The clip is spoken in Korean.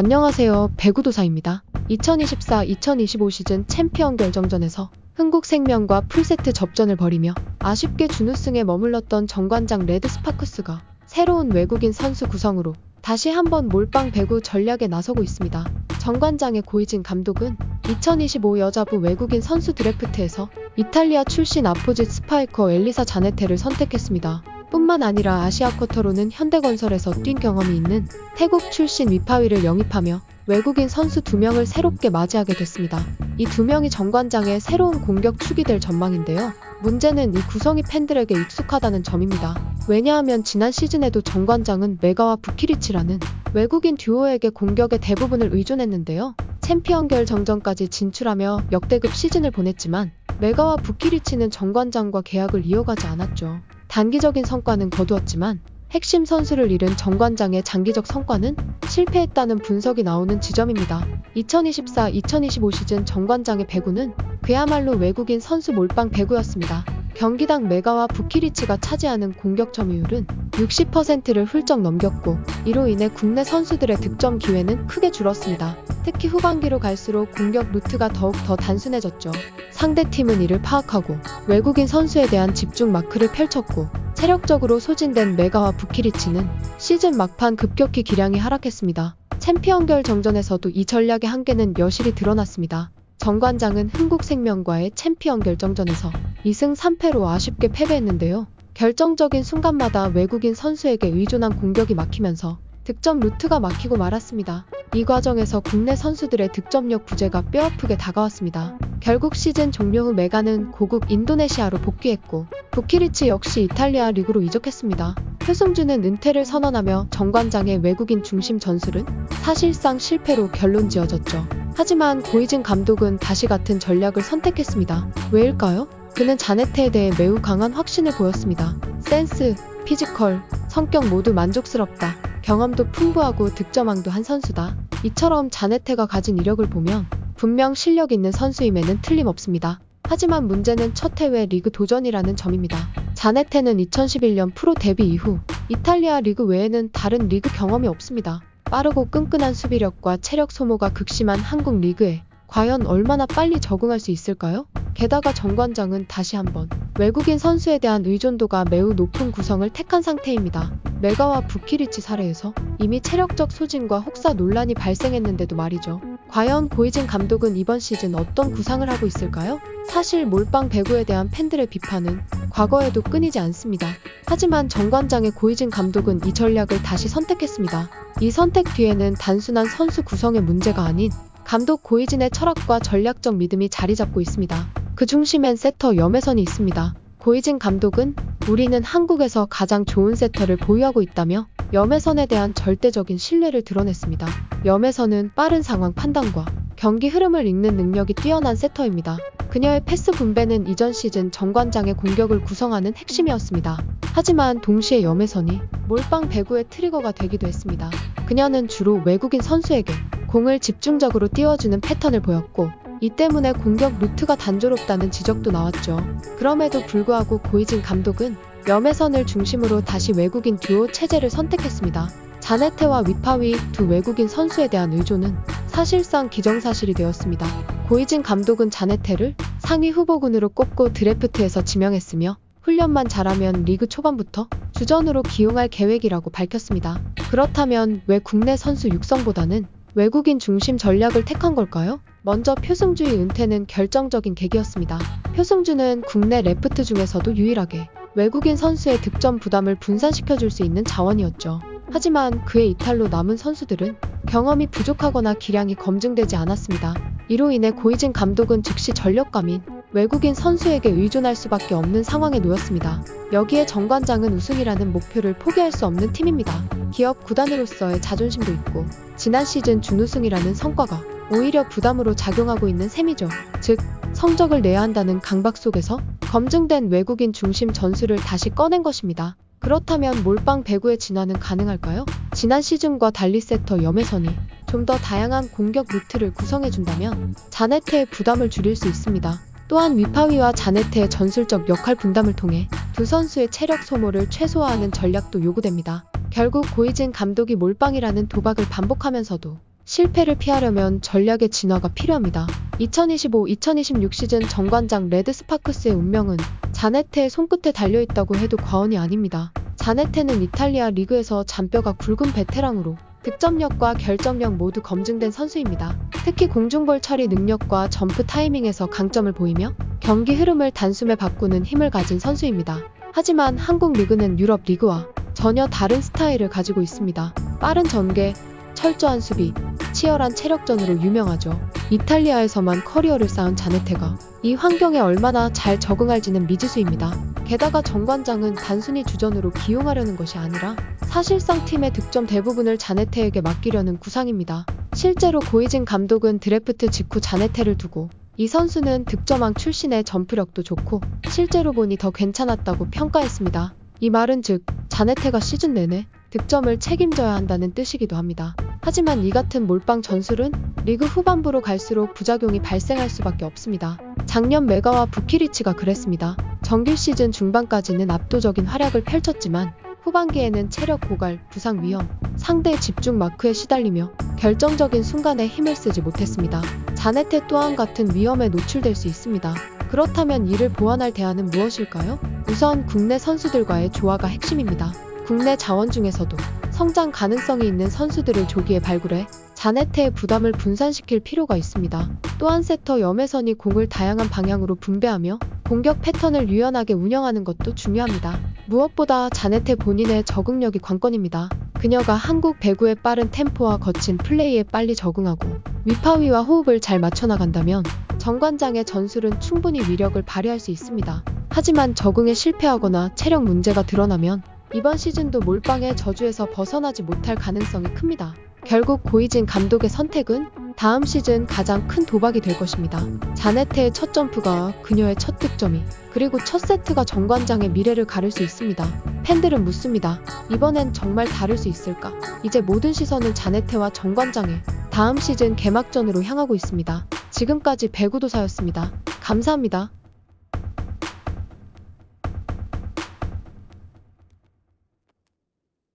안녕하세요. 배구도사입니다. 2024-2025 시즌 챔피언 결정전에서 흥국생명과 풀세트 접전을 벌이며 아쉽게 준우승에 머물렀던 정관장 레드스파크스가 새로운 외국인 선수 구성으로 다시 한번 몰빵 배구 전략에 나서고 있습니다. 정관장의 고이진 감독은 2025 여자부 외국인 선수 드래프트에서 이탈리아 출신 아포짓 스파이커 엘리사 자네테를 선택했습니다. 뿐만 아니라 아시아 쿼터로는 현대건설에서 뛴 경험이 있는 태국 출신 위파위를 영입하며 외국인 선수 2명을 새롭게 맞이하게 됐습니다. 이 2명이 정관장의 새로운 공격 축이 될 전망인데요. 문제는 이 구성이 팬들에게 익숙하다는 점입니다. 왜냐하면 지난 시즌에도 정관장은 메가와 부키리치라는 외국인 듀오에게 공격의 대부분을 의존했는데요. 챔피언 결정전까지 진출하며 역대급 시즌을 보냈지만 메가와 부키리치는 정관장과 계약을 이어가지 않았죠. 단기적인 성과는 거두었지만 핵심 선수를 잃은 정관장의 장기적 성과는 실패했다는 분석이 나오는 지점입니다. 2024-2025 시즌 정관장의 배구는 그야말로 외국인 선수 몰빵 배구였습니다. 경기당 메가와 부키리치가 차지하는 공격 점유율은 60%를 훌쩍 넘겼고 이로 인해 국내 선수들의 득점 기회는 크게 줄었습니다. 특히 후반기로 갈수록 공격 루트가 더욱 더 단순해졌죠. 상대팀은 이를 파악하고 외국인 선수에 대한 집중 마크를 펼쳤고 체력적으로 소진된 메가와 부키리치는 시즌 막판 급격히 기량이 하락했습니다. 챔피언결 정전에서도 이 전략의 한계는 여실히 드러났습니다. 정관장은 흥국생명과의 챔피언 결정전에서 2승 3패로 아쉽게 패배했는데요. 결정적인 순간마다 외국인 선수에게 의존한 공격이 막히면서 득점 루트가 막히고 말았습니다. 이 과정에서 국내 선수들의 득점력 부재가 뼈아프게 다가왔습니다. 결국 시즌 종료 후 메가는 고국 인도네시아로 복귀했고 부키리치 역시 이탈리아 리그로 이적했습니다. 표승주는 은퇴를 선언하며 정관장의 외국인 중심 전술은 사실상 실패로 결론 지어졌죠. 하지만 고이진 감독은 다시 같은 전략을 선택했습니다. 왜일까요? 그는 자네테에 대해 매우 강한 확신을 보였습니다. 센스, 피지컬, 성격 모두 만족스럽다. 경험도 풍부하고 득점왕도 한 선수다. 이처럼 자네테가 가진 이력을 보면 분명 실력 있는 선수임에는 틀림없습니다. 하지만 문제는 첫 해외 리그 도전이라는 점입니다. 자네테는 2011년 프로 데뷔 이후 이탈리아 리그 외에는 다른 리그 경험이 없습니다. 빠르고 끈끈한 수비력과 체력 소모가 극심한 한국 리그에 과연 얼마나 빨리 적응할 수 있을까요? 게다가 정관장은 다시 한번 외국인 선수에 대한 의존도가 매우 높은 구성을 택한 상태입니다. 메가와 부키리치 사례에서 이미 체력적 소진과 혹사 논란이 발생했는데도 말이죠. 과연 고이진 감독은 이번 시즌 어떤 구상을 하고 있을까요? 사실 몰빵 배구에 대한 팬들의 비판은 과거에도 끊이지 않습니다. 하지만 정관장의 고이진 감독은 이 전략을 다시 선택했습니다. 이 선택 뒤에는 단순한 선수 구성의 문제가 아닌 감독 고이진의 철학과 전략적 믿음이 자리 잡고 있습니다. 그 중심엔 세터 염혜선이 있습니다. 고이진 감독은 우리는 한국에서 가장 좋은 세터를 보유하고 있다며 염혜선에 대한 절대적인 신뢰를 드러냈습니다. 염혜선은 빠른 상황 판단과 경기 흐름을 읽는 능력이 뛰어난 세터입니다. 그녀의 패스 분배는 이전 시즌 정관장의 공격을 구성하는 핵심이었습니다. 하지만 동시에 염혜선이 몰빵 배구의 트리거가 되기도 했습니다. 그녀는 주로 외국인 선수에게 공을 집중적으로 띄워주는 패턴을 보였고 이 때문에 공격 루트가 단조롭다는 지적도 나왔죠. 그럼에도 불구하고 고이진 감독은 염혜선을 중심으로 다시 외국인 듀오 체제를 선택했습니다. 자네테와 위파위 두 외국인 선수에 대한 의존은 사실상 기정사실이 되었습니다. 고이진 감독은 자네테를 상위 후보군으로 꼽고 드래프트에서 지명했으며 훈련만 잘하면 리그 초반부터 주전으로 기용할 계획이라고 밝혔습니다. 그렇다면 왜 국내 선수 육성보다는 외국인 중심 전략을 택한 걸까요? 먼저 표승주의 은퇴는 결정적인 계기였습니다. 표승주는 국내 레프트 중에서도 유일하게 외국인 선수의 득점 부담을 분산시켜줄 수 있는 자원이었죠. 하지만 그의 이탈로 남은 선수들은 경험이 부족하거나 기량이 검증되지 않았습니다. 이로 인해 고이진 감독은 즉시 전력감인 외국인 선수에게 의존할 수밖에 없는 상황에 놓였습니다. 여기에 정관장은 우승이라는 목표를 포기할 수 없는 팀입니다. 기업 구단으로서의 자존심도 있고 지난 시즌 준우승이라는 성과가 오히려 부담으로 작용하고 있는 셈이죠. 즉, 성적을 내야 한다는 강박 속에서 검증된 외국인 중심 전술을 다시 꺼낸 것입니다. 그렇다면 몰빵 배구의 진화는 가능할까요? 지난 시즌과 달리 세터 염혜선이 좀 더 다양한 공격 루트를 구성해준다면 자네테의 부담을 줄일 수 있습니다. 또한 위파위와 자네테의 전술적 역할 분담을 통해 두 선수의 체력 소모를 최소화하는 전략도 요구됩니다. 결국 고이진 감독이 몰빵이라는 도박을 반복하면서도 실패를 피하려면 전략의 진화가 필요합니다. 2025-2026 시즌 정관장 레드스파크스의 운명은 자네테의 손끝에 달려있다고 해도 과언이 아닙니다. 자네테는 이탈리아 리그에서 잔뼈가 굵은 베테랑으로 득점력과 결정력 모두 검증된 선수입니다. 특히 공중볼 처리 능력과 점프 타이밍에서 강점을 보이며 경기 흐름을 단숨에 바꾸는 힘을 가진 선수입니다. 하지만 한국 리그는 유럽 리그와 전혀 다른 스타일을 가지고 있습니다. 빠른 전개, 철저한 수비, 치열한 체력전으로 유명하죠. 이탈리아에서만 커리어를 쌓은 자네테가 이 환경에 얼마나 잘 적응할지는 미지수입니다. 게다가 정관장은 단순히 주전으로 기용하려는 것이 아니라 사실상 팀의 득점 대부분을 자네테에게 맡기려는 구상입니다. 실제로 고이진 감독은 드래프트 직후 자네테를 두고 이 선수는 득점왕 출신의 점프력도 좋고 실제로 보니 더 괜찮았다고 평가했습니다. 이 말은 즉 자네테가 시즌 내내 득점을 책임져야 한다는 뜻이기도 합니다. 하지만 이 같은 몰빵 전술은 리그 후반부로 갈수록 부작용이 발생할 수밖에 없습니다. 작년 메가와 부키리치가 그랬습니다. 정규 시즌 중반까지는 압도적인 활약을 펼쳤지만 후반기에는 체력 고갈, 부상 위험, 상대의 집중 마크에 시달리며 결정적인 순간에 힘을 쓰지 못했습니다. 자네테 또한 같은 위험에 노출될 수 있습니다. 그렇다면 이를 보완할 대안은 무엇일까요? 우선 국내 선수들과의 조화가 핵심입니다. 국내 자원 중에서도 성장 가능성이 있는 선수들을 조기에 발굴해 자네테의 부담을 분산시킬 필요가 있습니다. 또한 세터 염혜선이 공을 다양한 방향으로 분배하며 공격 패턴을 유연하게 운영하는 것도 중요합니다. 무엇보다 자네테 본인의 적응력이 관건입니다. 그녀가 한국 배구의 빠른 템포와 거친 플레이에 빨리 적응하고 위파위와 호흡을 잘 맞춰나간다면 정관장의 전술은 충분히 위력을 발휘할 수 있습니다. 하지만 적응에 실패하거나 체력 문제가 드러나면 이번 시즌도 몰빵의 저주에서 벗어나지 못할 가능성이 큽니다. 결국 고이진 감독의 선택은 다음 시즌 가장 큰 도박이 될 것입니다. 자네테의 첫 점프가 그녀의 첫 득점이 그리고 첫 세트가 정관장의 미래를 가를 수 있습니다. 팬들은 묻습니다. 이번엔 정말 다를 수 있을까? 이제 모든 시선은 자네테와 정관장의 다음 시즌 개막전으로 향하고 있습니다. 지금까지 배구도사였습니다. 감사합니다.